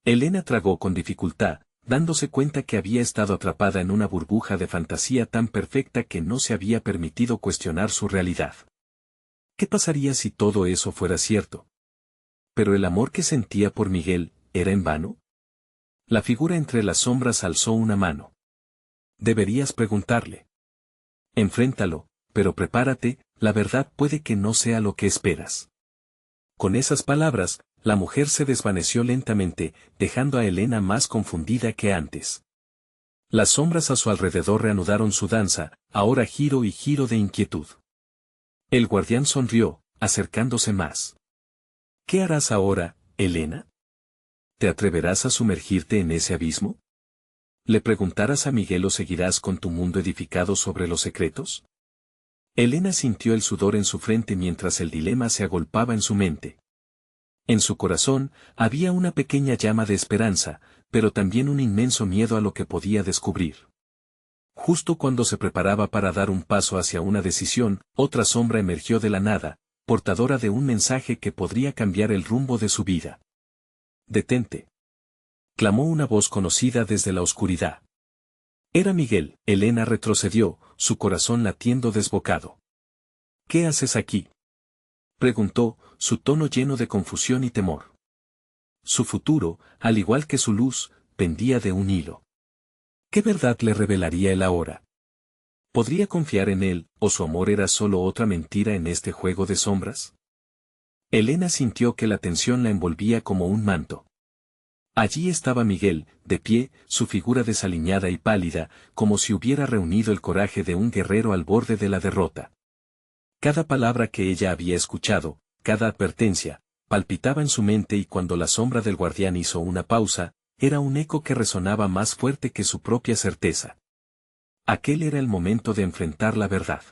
[SPEAKER 1] Elena tragó con dificultad, dándose cuenta que había estado atrapada en una burbuja de fantasía tan perfecta que no se había permitido cuestionar su realidad. ¿Qué pasaría si todo eso fuera cierto? ¿Pero el amor que sentía por Miguel era en vano? La figura entre las sombras alzó una mano. Deberías preguntarle. Enfréntalo, pero prepárate, la verdad puede que no sea lo que esperas. Con esas palabras, la mujer se desvaneció lentamente, dejando a Elena más confundida que antes. Las sombras a su alrededor reanudaron su danza, ahora giro y giro de inquietud. El guardián sonrió, acercándose más. ¿Qué harás ahora, Elena? ¿Te atreverás a sumergirte en ese abismo? ¿Le preguntarás a Miguel o seguirás con tu mundo edificado sobre los secretos? Elena sintió el sudor en su frente mientras el dilema se agolpaba en su mente. En su corazón, había una pequeña llama de esperanza, pero también un inmenso miedo a lo que podía descubrir. Justo cuando se preparaba para dar un paso hacia una decisión, otra sombra emergió de la nada, portadora de un mensaje que podría cambiar el rumbo de su vida. «Detente», clamó una voz conocida desde la oscuridad. Era Miguel. Elena retrocedió, su corazón latiendo desbocado. «¿Qué haces aquí?», preguntó, su tono lleno de confusión y temor. Su futuro, al igual que su luz, pendía de un hilo. ¿Qué verdad le revelaría él ahora? ¿Podría confiar en él, o su amor era solo otra mentira en este juego de sombras? Elena sintió que la tensión la envolvía como un manto. Allí estaba Miguel, de pie, su figura desaliñada y pálida, como si hubiera reunido el coraje de un guerrero al borde de la derrota. Cada palabra que ella había escuchado, cada advertencia, palpitaba en su mente y cuando la sombra del guardián hizo una pausa, era un eco que resonaba más fuerte que su propia certeza. Aquel era el momento de enfrentar la verdad.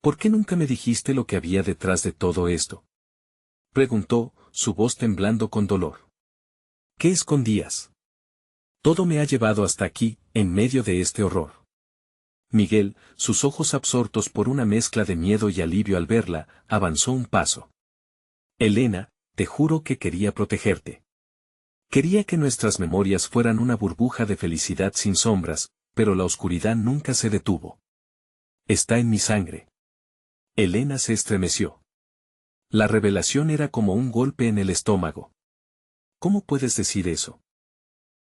[SPEAKER 1] ¿Por qué nunca me dijiste lo que había detrás de todo esto?, preguntó, su voz temblando con dolor. ¿Qué escondías? Todo me ha llevado hasta aquí, en medio de este horror. Miguel, sus ojos absortos por una mezcla de miedo y alivio al verla, avanzó un paso. Elena, te juro que quería protegerte. Quería que nuestras memorias fueran una burbuja de felicidad sin sombras, pero la oscuridad nunca se detuvo. Está en mi sangre. Elena se estremeció. La revelación era como un golpe en el estómago. ¿Cómo puedes decir eso?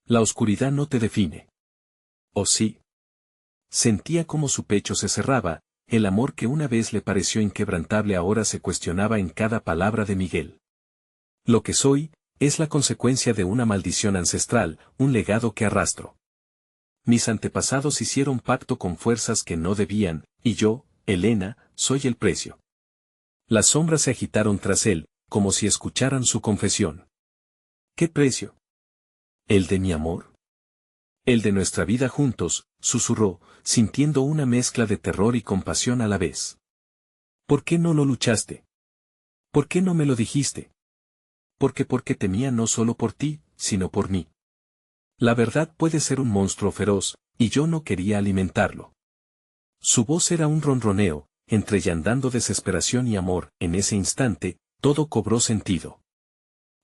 [SPEAKER 1] La oscuridad no te define. ¿O sí? Sentía como su pecho se cerraba, el amor que una vez le pareció inquebrantable ahora se cuestionaba en cada palabra de Miguel. Lo que soy, es la consecuencia de una maldición ancestral, un legado que arrastro. Mis antepasados hicieron pacto con fuerzas que no debían, y yo, Elena, soy el precio. Las sombras se agitaron tras él, como si escucharan su confesión. ¿Qué precio? ¿El de mi amor? El de nuestra vida juntos, susurró, sintiendo una mezcla de terror y compasión a la vez. ¿Por qué no lo luchaste? ¿Por qué no me lo dijiste? Porque temía no solo por ti, sino por mí. La verdad puede ser un monstruo feroz, y yo no quería alimentarlo. Su voz era un ronroneo, entrellantando desesperación y amor. En ese instante, todo cobró sentido.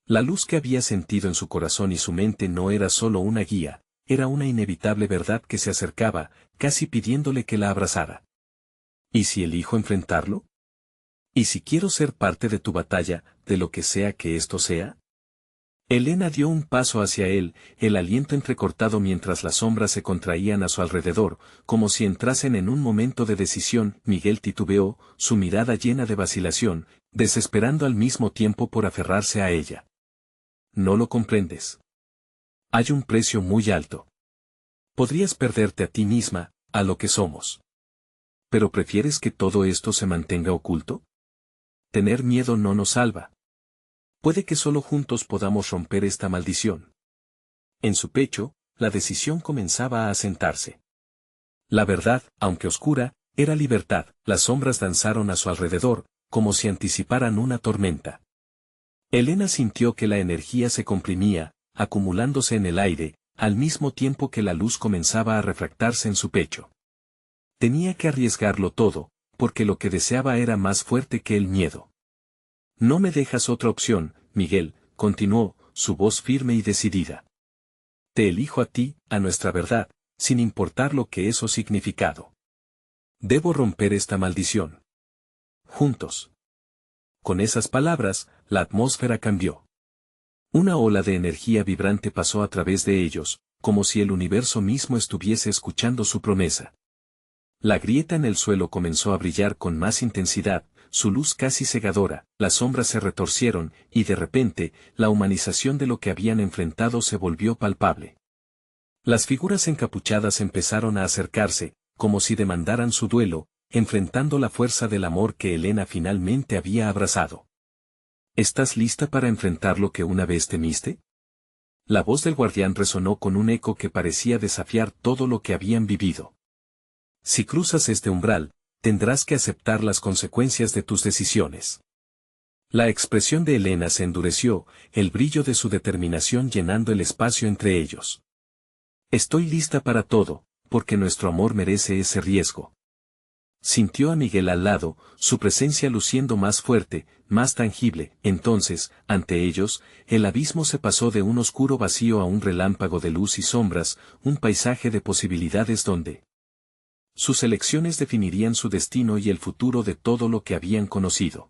[SPEAKER 1] La luz que había sentido en su corazón y su mente no era solo una guía, era una inevitable verdad que se acercaba, casi pidiéndole que la abrazara. ¿Y si elijo enfrentarlo? ¿Y si quiero ser parte de tu batalla, de lo que sea que esto sea? Elena dio un paso hacia él, el aliento entrecortado mientras las sombras se contraían a su alrededor, como si entrasen en un momento de decisión. Miguel titubeó, su mirada llena de vacilación, desesperando al mismo tiempo por aferrarse a ella. No lo comprendes. Hay un precio muy alto. Podrías perderte a ti misma, a lo que somos. ¿Pero prefieres que todo esto se mantenga oculto? Tener miedo no nos salva. Puede que solo juntos podamos romper esta maldición. En su pecho, la decisión comenzaba a asentarse. La verdad, aunque oscura, era libertad. Las sombras danzaron a su alrededor, como si anticiparan una tormenta. Elena sintió que la energía se comprimía, acumulándose en el aire, al mismo tiempo que la luz comenzaba a refractarse en su pecho. Tenía que arriesgarlo todo, porque lo que deseaba era más fuerte que el miedo. No me dejas otra opción, Miguel, continuó, su voz firme y decidida. Te elijo a ti, a nuestra verdad, sin importar lo que eso significado. Debo romper esta maldición. Juntos. Con esas palabras, la atmósfera cambió. Una ola de energía vibrante pasó a través de ellos, como si el universo mismo estuviese escuchando su promesa. La grieta en el suelo comenzó a brillar con más intensidad, su luz casi cegadora, las sombras se retorcieron, y de repente, la humanización de lo que habían enfrentado se volvió palpable. Las figuras encapuchadas empezaron a acercarse, como si demandaran su duelo, enfrentando la fuerza del amor que Elena finalmente había abrazado. ¿Estás lista para enfrentar lo que una vez temiste? La voz del guardián resonó con un eco que parecía desafiar todo lo que habían vivido. Si cruzas este umbral, tendrás que aceptar las consecuencias de tus decisiones. La expresión de Elena se endureció, el brillo de su determinación llenando el espacio entre ellos. Estoy lista para todo, porque nuestro amor merece ese riesgo. Sintió a Miguel al lado, su presencia luciendo más fuerte, más tangible. Entonces, ante ellos, el abismo se pasó de un oscuro vacío a un relámpago de luz y sombras, un paisaje de posibilidades donde sus elecciones definirían su destino y el futuro de todo lo que habían conocido.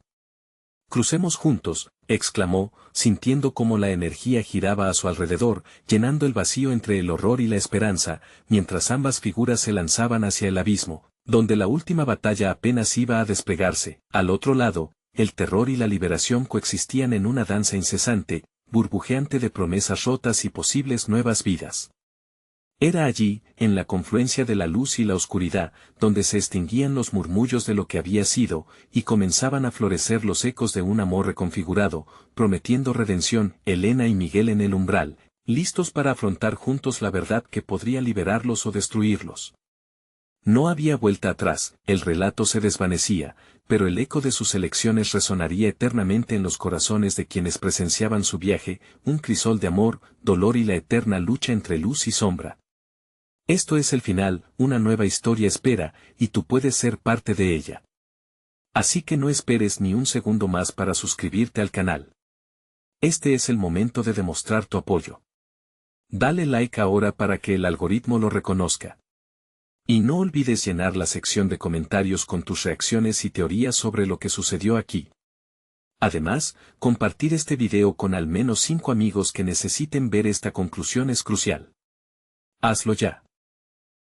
[SPEAKER 1] Crucemos juntos, exclamó, sintiendo cómo la energía giraba a su alrededor, llenando el vacío entre el horror y la esperanza, mientras ambas figuras se lanzaban hacia el abismo, donde la última batalla apenas iba a desplegarse. Al otro lado, el terror y la liberación coexistían en una danza incesante, burbujeante de promesas rotas y posibles nuevas vidas. Era allí, en la confluencia de la luz y la oscuridad, donde se extinguían los murmullos de lo que había sido, y comenzaban a florecer los ecos de un amor reconfigurado, prometiendo redención. Elena y Miguel en el umbral, listos para afrontar juntos la verdad que podría liberarlos o destruirlos. No había vuelta atrás, el relato se desvanecía, pero el eco de sus elecciones resonaría eternamente en los corazones de quienes presenciaban su viaje, un crisol de amor, dolor y la eterna lucha entre luz y sombra. Esto es el final, una nueva historia espera, y tú puedes ser parte de ella. Así que no esperes ni un segundo más para suscribirte al canal. Este es el momento de demostrar tu apoyo. Dale like ahora para que el algoritmo lo reconozca. Y no olvides llenar la sección de comentarios con tus reacciones y teorías sobre lo que sucedió aquí. Además, compartir este video con al menos 5 amigos que necesiten ver esta conclusión es crucial. Hazlo ya.